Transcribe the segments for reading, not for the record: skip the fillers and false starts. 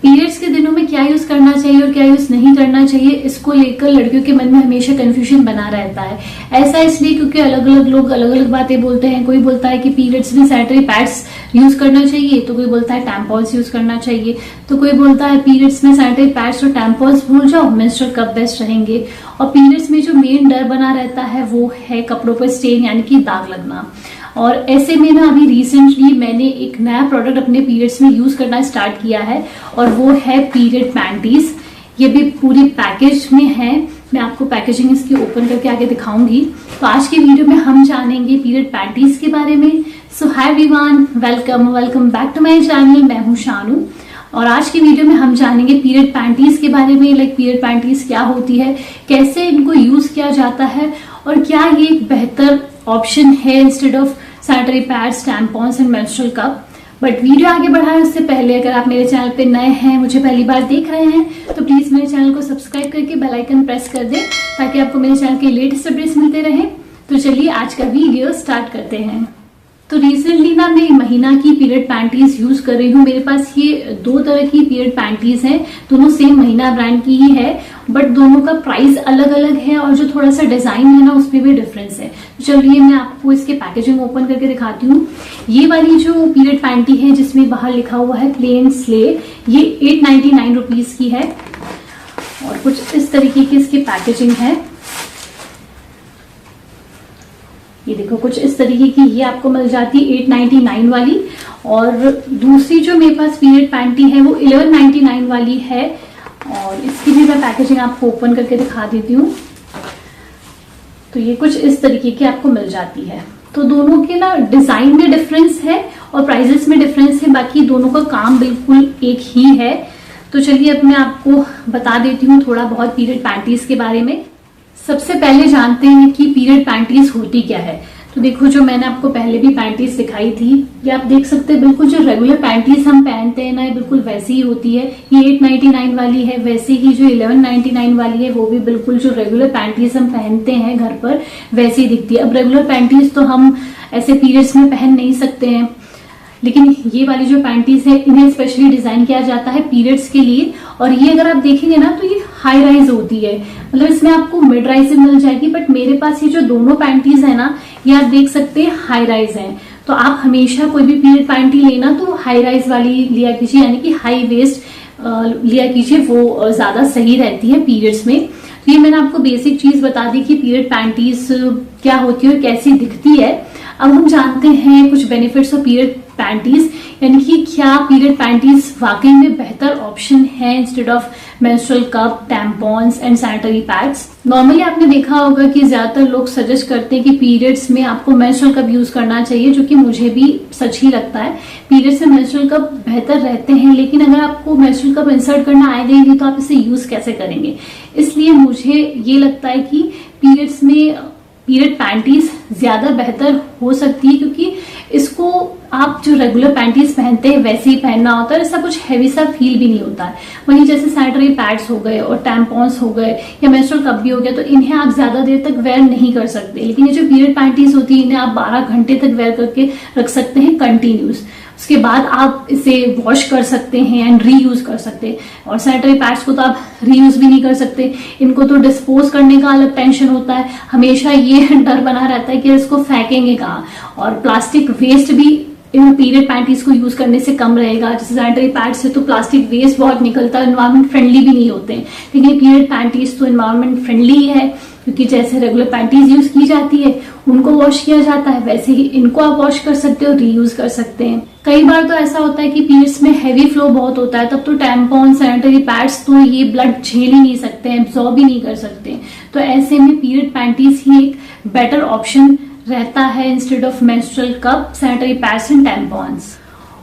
Periods के दिनों में क्या यूज करना चाहिए और क्या यूज नहीं करना चाहिए, इसको लेकर लड़कियों के मन में हमेशा कंफ्यूजन बना रहता है। ऐसा इसलिए क्योंकि अलग अलग लोग अलग अलग बातें बोलते हैं। कोई बोलता है कि पीरियड्स में सैनिटरी पैड्स यूज करना चाहिए, तो कोई बोलता है टैम्पॉन्स यूज करना चाहिए, तो कोई बोलता है पीरियड्स में सैनिटरी पैड्स और टैम्पॉन्स भूल जाओ, मेंस्ट्रुअल कप बेस्ट रहेंगे। और पीरियड्स में जो मेन डर बना रहता है वो है कपड़ों पर स्टेन यानी कि दाग लगना। और ऐसे में ना अभी रिसेंटली मैंने एक नया प्रोडक्ट अपने पीरियड्स में यूज करना स्टार्ट किया है और वो है पीरियड पैंटीज। ये भी पूरी पैकेज में है, मैं आपको पैकेजिंग इसकी ओपन करके आगे दिखाऊंगी। तो आज की वीडियो में हम जानेंगे पीरियड पैंटीज के बारे में। So hi everyone, welcome back to my channel. मैं हूं शानू और आज की वीडियो में हम जानेंगे पीरियड पैंटीज के बारे में। लाइक पीरियड पैंटीज क्या होती है, कैसे इनको यूज किया जाता है और क्या ये एक बेहतर ऑप्शन है instead of sanitary pads, tampons and menstrual cup. But video आगे बढ़ाए उससे पहले अगर आप मेरे चैनल पे नए हैं, मुझे पहली बार देख रहे हैं, तो प्लीज मेरे चैनल को सब्सक्राइब करके बेल आइकन प्रेस कर दें ताकि आपको मेरे चैनल के लेटेस्ट अपडेट्स मिलते रहें। तो चलिए आज का वीडियो स्टार्ट करते हैं। तो रिसेंटली ना मैं महीना की पीरियड पैंटीज यूज कर रही हूँ। मेरे पास ये दो तरह की पीरियड पैंटीज हैं, दोनों सेम महीना ब्रांड की ही है, बट दोनों का प्राइस अलग अलग है और जो थोड़ा सा डिजाइन है ना उसमें भी डिफरेंस है। तो चलिए मैं आपको इसके पैकेजिंग ओपन करके दिखाती हूँ। ये वाली जो पीरियड पैंटी है जिसमें बाहर लिखा हुआ है प्लेन स्ले, ये 899 रुपीज की है और कुछ इस तरीके की इसकी पैकेजिंग है। ये देखो कुछ इस तरीके की ये आपको मिल जाती है 899 वाली। और दूसरी जो मेरे पास पीरियड पैंटी है वो 1199 वाली है और इसकी भी मैं पैकेजिंग आपको ओपन करके दिखा देती हूँ। तो ये कुछ इस तरीके की आपको मिल जाती है। तो दोनों के ना डिजाइन में डिफरेंस है और प्राइजेस में डिफरेंस है, बाकी दोनों का काम बिल्कुल एक ही है। तो चलिए अब मैं आपको बता देती हूँ थोड़ा बहुत पीरियड पैंटीज के बारे में। सबसे पहले जानते हैं कि पीरियड पैंटीज होती क्या है। तो देखो जो मैंने आपको पहले भी पैंटीज दिखाई थी, ये आप देख सकते हैं बिल्कुल जो रेगुलर पैंटीज हम पहनते हैं ना ये बिल्कुल वैसी ही होती है। ये 899 वाली है, वैसे ही जो 1199 वाली है वो भी बिल्कुल जो रेगुलर पैंटीज हम पहनते हैं घर पर वैसी ही दिखती है। अब रेगुलर पैंटीज तो हम ऐसे पीरियड्स में पहन नहीं सकते हैं, लेकिन ये वाली जो पैंटीज है इन्हें स्पेशली डिजाइन किया जाता है पीरियड्स के लिए। और ये अगर आप देखेंगे ना तो ये हाई राइज होती है, मतलब इसमें आपको मिड राइज मिल जाएगी, बट मेरे पास ये जो दोनों पैंटीज है ना ये आप देख सकते हैं हाई राइज है। तो आप हमेशा कोई भी पीरियड पैंटी लेना तो हाई राइज वाली लिया कीजिए, यानी कि हाई वेस्ट लिया कीजिए, वो ज्यादा सही रहती है पीरियड्स में। तो ये मैंने आपको बेसिक चीज बता दी कि पीरियड पैंटीज क्या होती है और कैसी दिखती है। अब हम जानते हैं कुछ बेनिफिट्स ऑफ पीरियड पैंटीज, यानी कि क्या पीरियड पैंटीज वाकई में बेहतर ऑप्शन है instead of menstrual cup, tampons and sanitary pads. Normally आपने देखा होगा कि ज्यादातर लोग सजेस्ट करते हैं कि पीरियड्स में आपको मेंस्ट्रुअल कप यूज करना चाहिए, जो कि मुझे भी सच ही लगता है। पीरियड्स में मेंस्ट्रुअल कप बेहतर रहते हैं, लेकिन अगर आपको मेंस्ट्रुअल कप इंसर्ट करना आएगा नहीं तो आप इसे यूज कैसे करेंगे। इसलिए मुझे ये लगता है कि पीरियड्स में पीरियड पैंटीज ज्यादा बेहतर हो सकती है, क्योंकि इसको आप जो रेगुलर पैंटीज पहनते हैं वैसे ही पहनना होता है, ऐसा कुछ हैवी सा फील भी नहीं होता है। वहीं जैसे सैनिटरी पैड्स हो गए और टैम्पॉन्स हो गए या मेंस्ट्रुअल कप भी हो गया, तो इन्हें आप ज्यादा देर तक वेयर नहीं कर सकते। लेकिन ये जो पीरियड पैंटीज होती है इन्हें आप 12 घंटे तक वेयर करके रख सकते हैं कंटिन्यूस। उसके बाद आप इसे वॉश कर सकते हैं एंड रीयूज कर सकते हैं। और सैनिटरी पैड्स को तो आप रीयूज भी नहीं कर सकते, इनको तो डिस्पोज करने का अलग टेंशन होता है, हमेशा ये डर बना रहता है कि इसको फेंकेंगे कहाँ। और प्लास्टिक वेस्ट भी इन पीरियड पैंटीज को यूज करने से कम रहेगा। जैसे सैनिटरी पैड्स से तो प्लास्टिक वेस्ट बहुत निकलता है, एनवायरमेंट फ्रेंडली भी नहीं होते हैं, लेकिन पीरियड पैंटीज तो एनवायरमेंट फ्रेंडली है, क्योंकि जैसे रेगुलर पैंटीज यूज की जाती है उनको वॉश किया जाता है, वैसे ही इनको आप वॉश कर सकते हो, रीयूज कर सकते हैं। कई बार तो ऐसा होता है कि पीरियड्स में हैवी फ्लो बहुत होता है, तब तो टैम्पॉन, सैनिटरी पैड्स तो ये ब्लड झेल ही नहीं सकते, एब्सॉर्ब ही नहीं कर सकते। तो ऐसे में पीरियड पैंटीज ही एक बेटर ऑप्शन रहता है instead of menstrual cup, sanitary pads and tampons.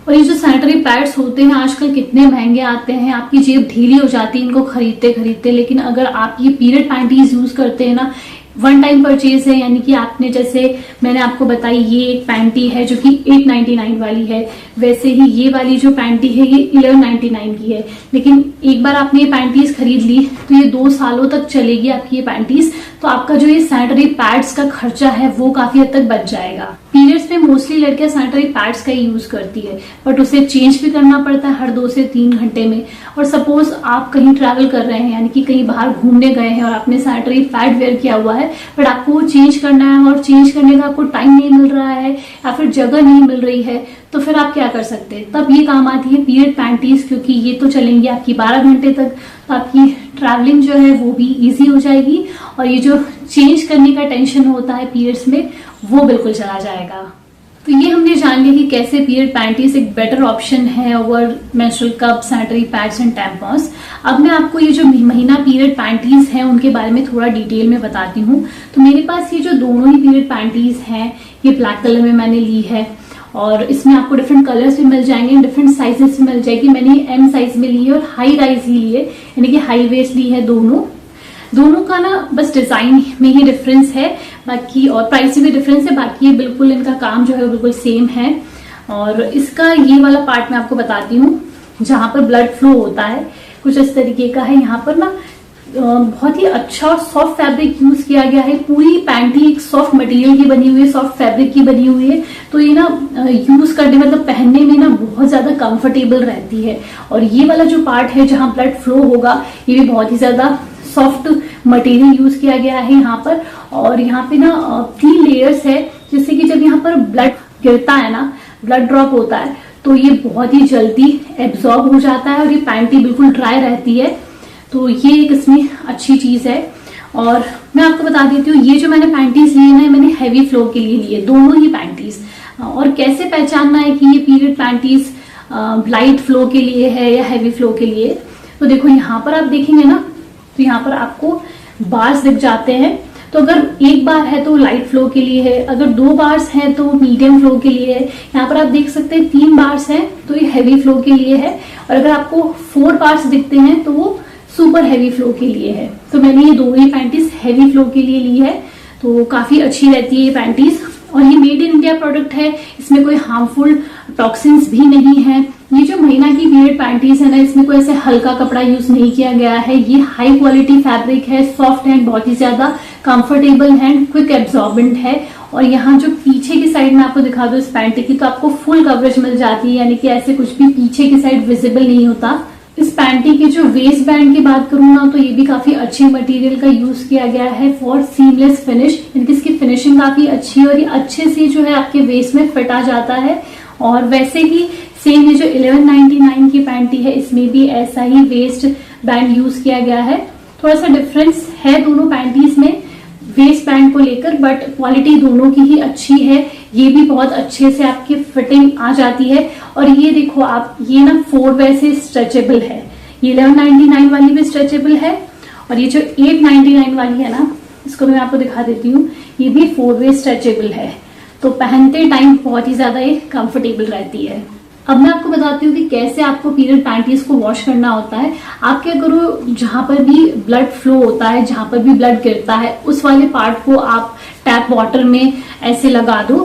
और ये जो सैनिटरी पैड्स होते हैं आजकल कितने महंगे आते हैं, आपकी जेब ढीली हो जाती है इनको खरीदते खरीदते। लेकिन अगर आप ये पीरियड पैंटीज यूज करते हैं ना, वन टाइम परचेज है, यानी कि आपने जैसे मैंने आपको बताई ये एक पैंटी है जो कि 899 वाली है, वैसे ही ये वाली जो पैंटी है ये 1199 की है। लेकिन एक बार आपने ये पैंटीज खरीद ली तो ये 2 सालों तक चलेगी आपकी ये पैंटीज। तो आपका जो ये सैनिटरी पैड्स का खर्चा है वो काफी हद तक बच जाएगा। पीरियड्स में मोस्टली लड़कियां सैनिटरी पैड्स का ही यूज करती है, बट उसे चेंज भी करना पड़ता है हर 2 से 3 घंटे में। और सपोज आप कहीं ट्रैवल कर रहे हैं, यानी कि कहीं बाहर घूमने गए हैं और आपने सैनिटरी पैड वेयर किया हुआ है, बट आपको वो चेंज करना है और चेंज करने का आपको टाइम नहीं मिल रहा है या फिर जगह नहीं मिल रही है, तो फिर आप क्या कर सकते हैं? तब ये काम आती है पीरियड पैंटीज, क्योंकि ये तो चलेंगी आपकी 12 घंटे तक, तो आपकी ट्रैवलिंग जो है वो भी इजी हो जाएगी और ये जो चेंज करने का टेंशन होता है पीरियड्स में वो बिल्कुल चला जाएगा। तो ये हमने जान लिया कि कैसे पीरियड पैंटीज एक बेटर ऑप्शन है over menstrual cup, sanitary pads and tampons. अब मैं आपको ये जो महीना पीरियड पैंटीज हैं उनके बारे में थोड़ा डिटेल में बताती हूँ। तो मेरे पास ये जो दोनों ही पीरियड पैंटीज हैं, ये ब्लैक कलर में मैंने ली है और इसमें आपको डिफरेंट कलर्स भी मिल जाएंगे, डिफरेंट साइजेस भी मिल जाएगी। मैंने एम साइज में ली है और हाई राइज ही ली है, यानी कि हाई वेस्ट ली है। दोनों का ना बस डिजाइन में ही डिफरेंस है, बाकी और प्राइस में भी डिफरेंस है, बाकी बिल्कुल इनका काम जो है वो बिल्कुल सेम है। और इसका ये वाला पार्ट मैं आपको बताती हूँ जहां पर ब्लड फ्लो होता है, कुछ इस तरीके का है। यहाँ पर ना बहुत ही अच्छा और सॉफ्ट फैब्रिक यूज किया गया है। पूरी पैंटी एक सॉफ्ट मटेरियल की बनी हुई है, सॉफ्ट फैब्रिक की बनी हुई है, तो ये ना यूज करने मतलब पहनने में ना बहुत ज्यादा कंफर्टेबल रहती है। और ये वाला जो पार्ट है जहां ब्लड फ्लो होगा, ये भी बहुत ही ज्यादा सॉफ्ट मटेरियल यूज किया गया है यहाँ पर। और यहाँ पे ना 3 लेयर्स है, जिससे कि जब यहाँ पर ब्लड गिरता है ना, ब्लड ड्रॉप होता है, तो ये बहुत ही जल्दी एब्जॉर्ब हो जाता है और ये पैंटी बिल्कुल ड्राई रहती है। तो ये एक इसमें अच्छी चीज है। और मैं आपको बता देती हूँ, ये जो मैंने पैंटीज ली है ना, मैंने हैवी फ्लो के लिए ली है, दोनों ही पैंटीज। और कैसे पहचानना है कि ये पीरियड पैंटीज लाइट फ्लो के लिए है या हैवी फ्लो के लिए? तो देखो यहाँ पर आप देखेंगे ना, तो यहाँ पर आपको बार्स दिख जाते हैं। तो अगर एक बार है तो लाइट फ्लो के लिए है, अगर 2 बार्स हैं तो मीडियम फ्लो के लिए है। यहाँ पर आप देख सकते हैं 3 बार्स हैं तो ये हैवी फ्लो के लिए है, और अगर आपको 4 बार्स दिखते हैं तो वो सुपर हैवी फ्लो के लिए है। तो मैंने ये दोनों ही पैंटीज हैवी फ्लो के लिए ली है, तो काफी अच्छी रहती है ये पैंटीज। और ये मेड इन इंडिया प्रोडक्ट है, इसमें कोई हार्मफुल टॉक्सिन्स भी नहीं है। ये जो महीना की पीरियड पैंटीज है ना, इसमें कोई ऐसे हल्का कपड़ा यूज नहीं किया गया है। ये हाई क्वालिटी फैब्रिक है, सॉफ्ट एंड बहुत ही ज्यादा कंफर्टेबल है, क्विक एब्जॉर्बेंट है। और यहाँ जो पीछे की साइड में आपको दिखा दो इस पैंटी की, तो आपको फुल कवरेज मिल जाती है, यानी कि ऐसे कुछ भी पीछे की साइड विजिबल नहीं होता। इस पैंटी की जो वेस्ट बैंड की बात करूँ ना, तो ये भी काफी अच्छे मटेरियल का यूज किया गया है फॉर सीमलेस फिनिश, यानी कि इसकी फिनिशिंग काफी अच्छी है और ये अच्छे से जो है आपके वेस्ट में फिट आ जाता है। और वैसे ही सेम ये जो 1199 की पैंटी है, इसमें भी ऐसा ही वेस्ट बैंड यूज किया गया है। थोड़ा सा डिफरेंस है दोनों पैंटीज में वेस्ट बैंड को लेकर, बट क्वालिटी दोनों की ही अच्छी है। ये भी बहुत अच्छे से आपकी फिटिंग आ जाती है। और ये देखो आप, ये ना 4 वे से स्ट्रेचेबल है, ये 1199 वाली भी स्ट्रेचेबल है, और ये जो 899 वाली है ना, इसको मैं आपको दिखा देती हूँ, ये भी 4 वे स्ट्रेचेबल है। तो पहनते टाइम बहुत ही ज्यादा ये कंफर्टेबल रहती है। अब मैं आपको बताती हूँ कि कैसे आपको पीरियड पैंटीज को वॉश करना होता है। आप क्या करो, जहां पर भी ब्लड फ्लो होता है, जहां पर भी ब्लड गिरता है, उस वाले पार्ट को आप टैप वाटर में ऐसे लगा दो,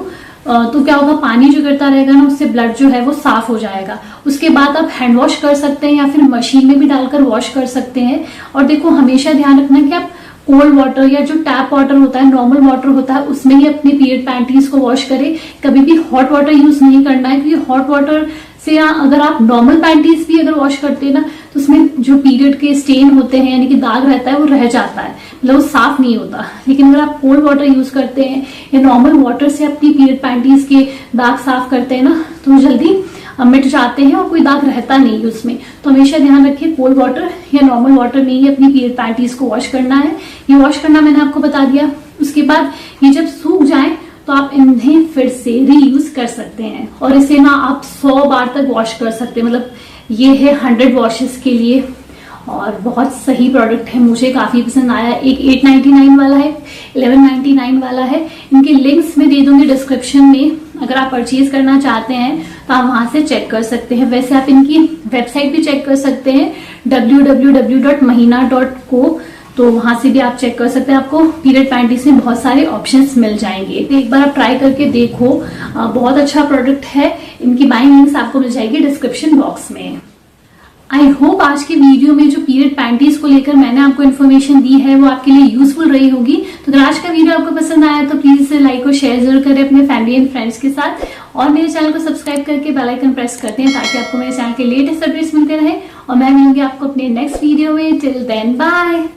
तो क्या होगा, पानी जो गिरता रहेगा ना, उससे ब्लड जो है वो साफ हो जाएगा। उसके बाद आप हैंड वॉश कर सकते हैं या फिर मशीन में भी डालकर वॉश कर सकते हैं। और देखो, हमेशा ध्यान रखना कि आप कोल्ड वाटर या जो टैप वाटर होता है, नॉर्मल वाटर होता है, उसमें ही अपनी पीरियड पैंटीज को वॉश करें। कभी भी हॉट वाटर यूज नहीं करना है, क्योंकि हॉट वाटर से अगर आप नॉर्मल पैंटीज भी अगर वॉश करते हैं ना, तो उसमें जो पीरियड के स्टेन होते हैं, यानी कि दाग रहता है, वो रह जाता है, मतलब वो साफ नहीं होता। लेकिन अगर आप कोल्ड वाटर यूज करते हैं या नॉर्मल वाटर से अपनी पीरियड पैंटीज के दाग साफ करते हैं ना, तो जल्दी मिट जाते हैं और कोई दाग रहता नहीं उसमें। तो हमेशा ध्यान रखिए, कोल्ड वाटर या नॉर्मल वाटर में ही अपनी पीरियड पैंटीज को वॉश करना है। ये वॉश करना मैंने आपको बता दिया। उसके बाद ये जब सूख जाए तो आप इन्हें फिर से रीयूज कर सकते हैं, और इसे ना आप 100 बार तक वॉश कर सकते हैं। मतलब ये है 100 वॉशेस के लिए, और बहुत सही प्रोडक्ट है, मुझे काफी पसंद आया। एक 899 वाला है, 1199 वाला है। इनके लिंक्स में दे दूंगी डिस्क्रिप्शन में, अगर आप परचेज करना चाहते हैं तो आप वहां से चेक कर सकते हैं। वैसे आप इनकी वेबसाइट भी चेक कर सकते हैं, www.mahina.co, तो वहां से भी आप चेक कर सकते हैं। आपको पीरियड पैंटीज में बहुत सारे ऑप्शंस मिल जाएंगे, तो एक बार आप ट्राई करके देखो, बहुत अच्छा प्रोडक्ट है। इनकी बाइंग लिंक्स आपको मिल जाएगी डिस्क्रिप्शन बॉक्स में। आई होप आज की वीडियो में जो पीरियड पैंटीज को लेकर मैंने आपको इन्फॉर्मेशन दी है वो आपके लिए यूजफुल रही होगी। तो अगर आज का वीडियो आपको पसंद आया तो प्लीज इसे लाइक और शेयर जरूर करें अपने फैमिली एंड फ्रेंड्स के साथ, और मेरे चैनल को सब्सक्राइब करके बेल आइकन प्रेस करते हैं ताकि आपको मेरे चैनल के लेटेस्ट अपडेट्स मिलते रहे। और मैं मिलूंगी आपको अपने नेक्स्ट वीडियो में। Till then bye.